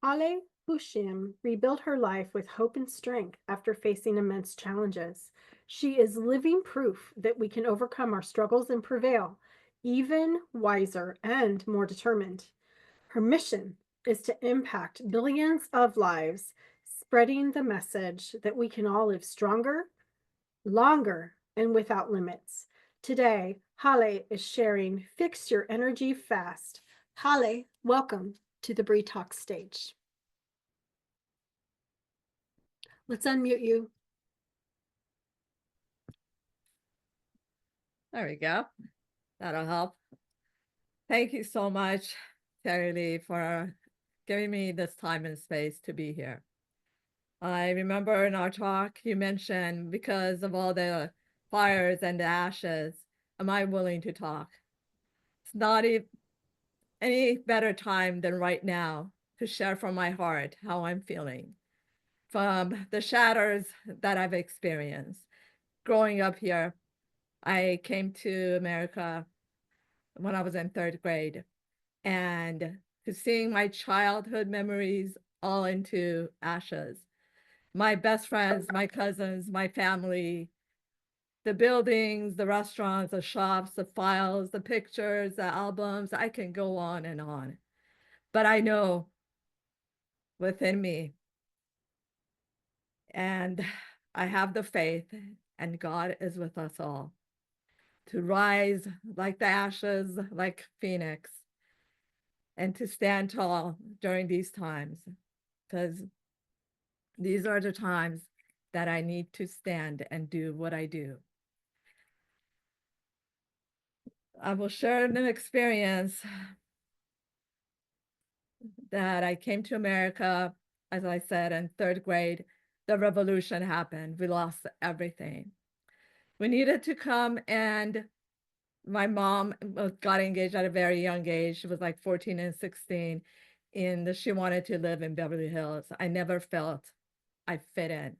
Haleh Houshim rebuilt her life with hope and strength after facing immense challenges. She is living proof that we can overcome our struggles and prevail, even wiser and more determined. Her mission is to impact billions of lives, spreading the message that we can all live stronger, longer, and without limits. Today, Haleh is sharing Fix Your Energy Fast. Haleh, welcome to the BRI Talks stage. Let's unmute you. There we go. That'll help. Thank you so much, Terry Lee, for giving me this time and space to be here. I remember in our talk, you mentioned because of all the fires and the ashes, am I willing to talk? It's not any better time than right now to share from my heart how I'm feeling from the shatters that I've experienced. Growing up here, I came to America when I was in third grade, and to seeing my childhood memories all into ashes. My best friends, my cousins, my family, the buildings, the restaurants, the shops, the files, the pictures, the albums, I can go on and on. But I know within me, and I have the faith, and God is with us all to rise like the ashes, like Phoenix, and to stand tall during these times, because these are the times that I need to stand and do what I do. I will share an experience that I came to America, as I said, in third grade. The revolution happened. We lost everything. We needed to come, and my mom got engaged at a very young age. She was like 14 and 16, and she wanted to live in Beverly Hills. I never felt I fit in.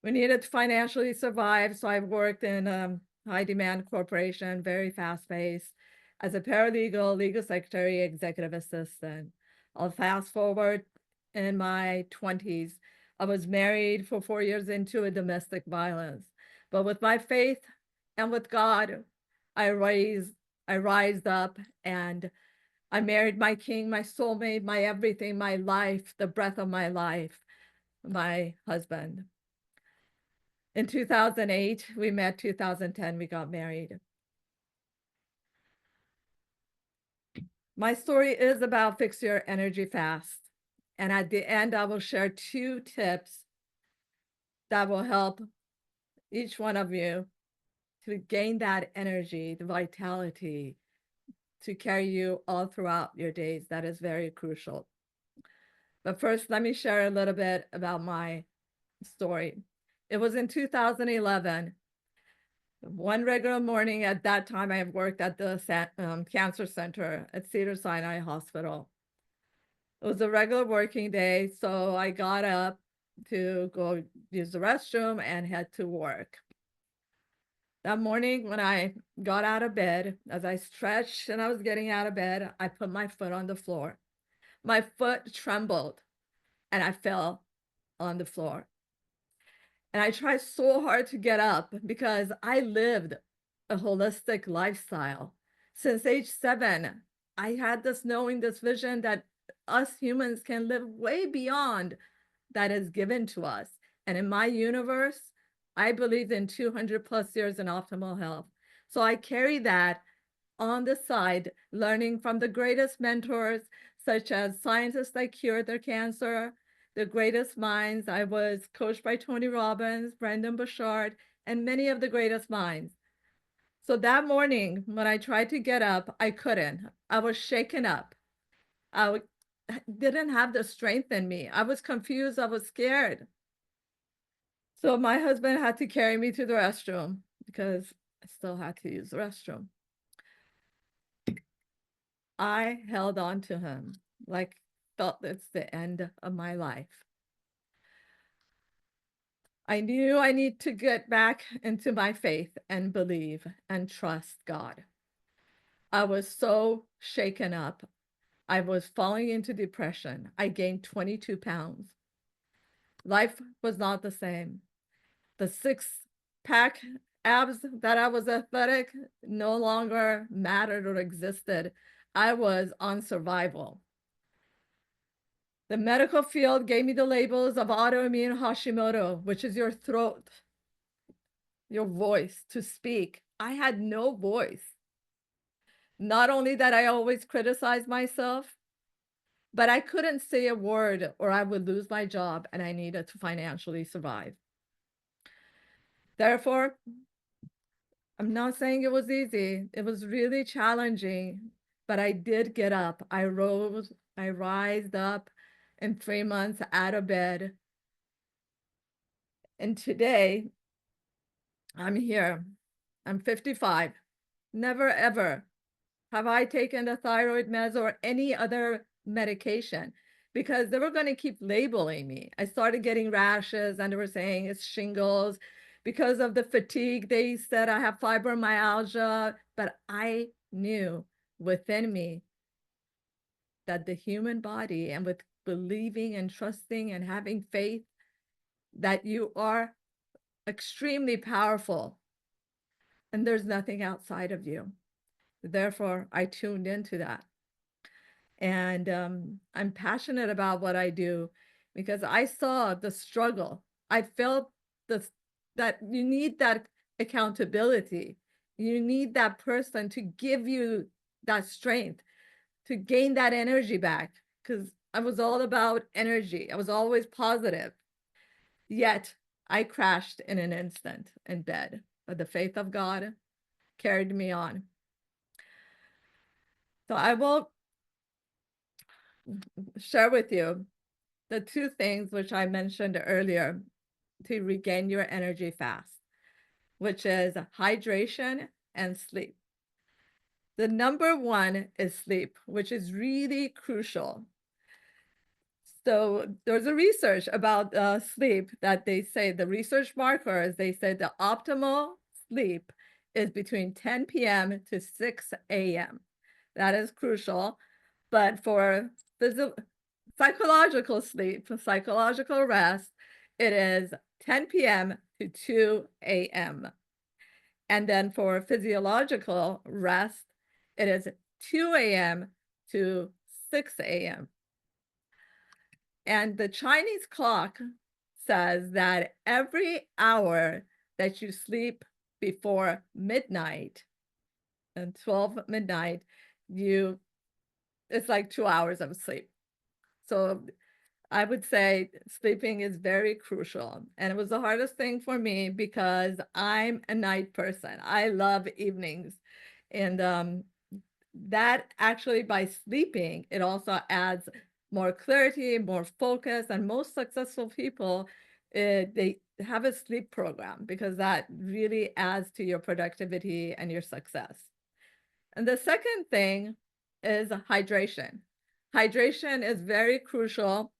We needed to financially survive, so I worked in high demand corporation, very fast paced, as a paralegal, legal secretary, executive assistant. I'll fast forward in my 20s. I was married for 4 years into a domestic violence, but with my faith and with God, I rised up, and I married my king, my soulmate, my everything, my life, the breath of my life, my husband. In 2008, we met. 2010, we got married. My story is about Fix Your Energy Fast. And at the end, I will share 2 tips that will help each one of you to gain that energy, the vitality, to carry you all throughout your days. That is very crucial. But first, let me share a little bit about my story. It was in 2011. One regular morning, at that time, I had worked at the cancer center at Cedars-Sinai Hospital. It was a regular working day, so I got up to go use the restroom and head to work. That morning, when I got out of bed, as I stretched and I was getting out of bed, I put my foot on the floor. My foot trembled and I fell on the floor. And I tried so hard to get up because I lived a holistic lifestyle. Since age 7, I had this knowing, this vision that us humans can live way beyond that is given to us. And in my universe, I believe in 200 plus years in optimal health. So I carry that on the side, learning from the greatest mentors, such as scientists that cured their cancer, the greatest minds. I was coached by Tony Robbins, Brendon Burchard, and many of the greatest minds. So that morning, when I tried to get up, I couldn't. I was shaken up. I didn't have the strength in me. I was confused. I was scared. So my husband had to carry me to the restroom because I still had to use the restroom. I held on to him like felt it's the end of my life. I knew I need to get back into my faith and believe and trust God. I was so shaken up. I was falling into depression. I gained 22 pounds. Life was not the same. The six-pack abs that I was athletic no longer mattered or existed. I was on survival. The medical field gave me the labels of autoimmune Hashimoto, which is your throat, your voice to speak. I had no voice. Not only that, I always criticized myself, but I couldn't say a word or I would lose my job and I needed to financially survive. Therefore, I'm not saying it was easy. It was really challenging, but I did get up. I rised up in 3 months out of bed. And today I'm here. I'm 55. Never ever have I taken the thyroid meds or any other medication because they were going to keep labeling me. I started getting rashes and they were saying it's shingles. Because of the fatigue, they said I have fibromyalgia, but I knew within me that the human body, and with believing and trusting and having faith that you are extremely powerful and there's nothing outside of you. Therefore, I tuned into that. And I'm passionate about what I do because I saw the struggle. I felt that you need that accountability. You need that person to give you that strength, to gain that energy back. Because I was all about energy. I was always positive. Yet I crashed in an instant in bed. But the faith of God carried me on. So I will share with you the two things which I mentioned earlier to regain your energy fast, which is hydration and sleep. The number one is sleep, which is really crucial. So there's a research about sleep that they say the research markers, they say the optimal sleep is between 10 p.m. to 6 a.m. That is crucial. But for psychological sleep, psychological rest, it is 10 p.m. to 2 a.m. And then for physiological rest, it is 2 a.m. to 6 a.m. And the Chinese clock says that every hour that you sleep before midnight and 12 midnight, it's like 2 hours of sleep. So I would say sleeping is very crucial. And it was the hardest thing for me because I'm a night person. I love evenings. And that actually by sleeping, it also adds more clarity, more focus. And most successful people, they have a sleep program because that really adds to your productivity and your success. And the second thing is hydration. Hydration is very crucial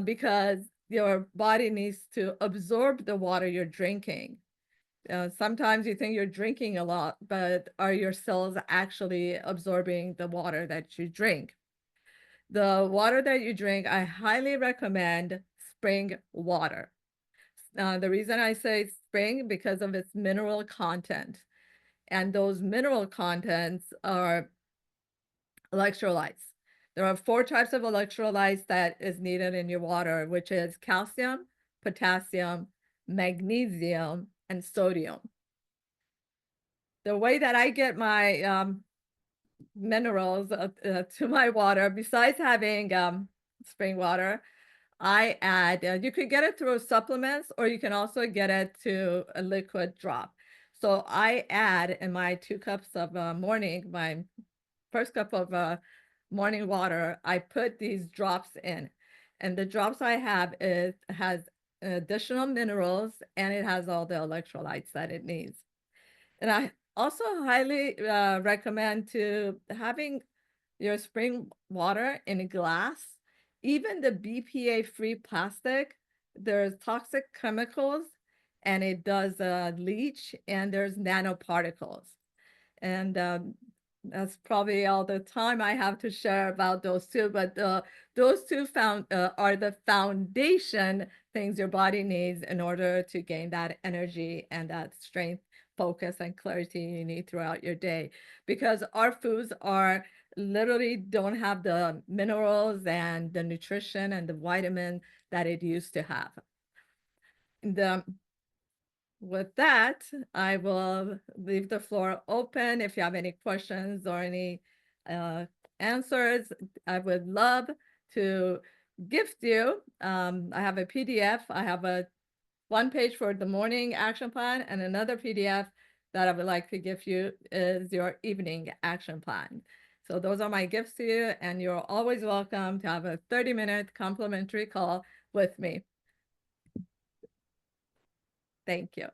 because your body needs to absorb the water you're drinking. Sometimes you think you're drinking a lot, but are your cells actually absorbing the water that you drink? The water that you drink, I highly recommend spring water. The reason I say spring because of its mineral content. And those mineral contents are electrolytes. There are 4 types of electrolytes that is needed in your water, which is calcium, potassium, magnesium, and sodium. The way that I get my minerals to my water, besides having spring water, I add, you could get it through supplements or you can also get it to a liquid drop. So I add in my 2 cups of morning, my first cup of morning water, I put these drops in. And the drops I have has additional minerals and it has all the electrolytes that it needs. And I also highly recommend to having your spring water in a glass. Even the BPA-free plastic, there's toxic chemicals and it does leach and there's nanoparticles. And That's probably all the time I have to share about those two, but those two are the foundation things your body needs in order to gain that energy and that strength, focus, and clarity you need throughout your day. Because our foods are literally don't have the minerals and the nutrition and the vitamin that it used to have. The With that, I will leave the floor open. If you have any questions or any answers, I would love to gift you. I have a PDF. I have a one page for the morning action plan, and another PDF that I would like to give you is your evening action plan. So those are my gifts to you, and you're always welcome to have a 30-minute complimentary call with me. Thank you.